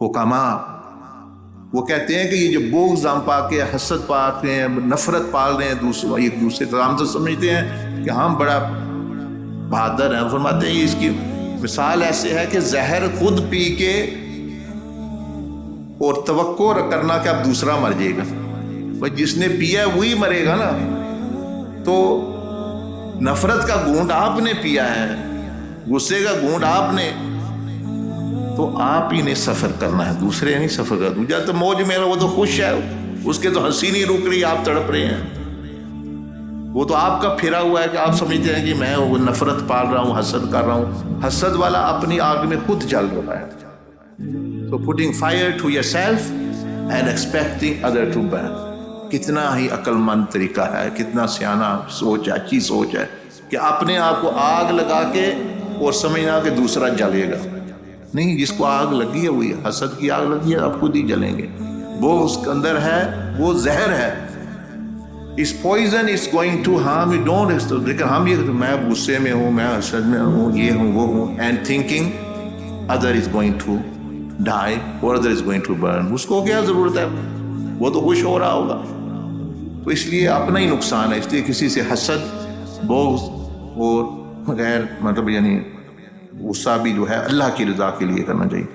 हुकामा वो कहते हैं कि ये जो बुग़्ज़ हम पाके हसद पाके नफरत पाल रहे हैं दूसरों एक दूसरे से, हम तो समझते हैं कि हम बड़ा बहादुर हैं। फरमाते हैं इसकी मिसाल ऐसे है कि जहर खुद पी के और तवक्को करना कि अब दूसरा मर जाएगा, भाई जिसने पिया है वही मरेगा ना। तो नफरत का घूंट आपने पिया है, गुस्से का घूंट आपने, तो आप ही ने सफर करना है, दूसरे नहीं सफर करना। दूसरा तो मौज में वो तो खुश है, उसके तो हंसी नहीं रुक रही, आप तड़प रहे हैं। वो तो आपका फिरा हुआ है कि आप समझते हैं कि मैं वो नफरत पाल रहा हूँ, हसद कर रहा हूँ। हसद वाला अपनी आग में खुद जल रहा है। So putting fire to yourself and expecting other to burn, कितना ही अक्लमंद तरीका है, कितना सियाना सोच है, अच्छी सोच है कि अपने आप को आग लगा के और समझना कि दूसरा जलेगा। नहीं, जिसको आग लगी है वही, हसद की आग लगी है, आप खुद ही जलेंगे। वो उसके अंदर है, वो जहर है। इस poison is going to harm you, don't. लेकिन हम ये मैं गुस्से में हूँ, मैं हसद में हूँ, ये हूँ वो हूँ, and thinking other is going to die और other is going to burn. उसको क्या जरूरत है, वो तो खुश हो रहा होगा। तो इसलिए अपना ही नुकसान है। इसलिए किसी से हसद, बुग़्ज़ और गैर मतलब यानी गुस्सा भी जो है अल्लाह की रज़ा के लिए करना चाहिए।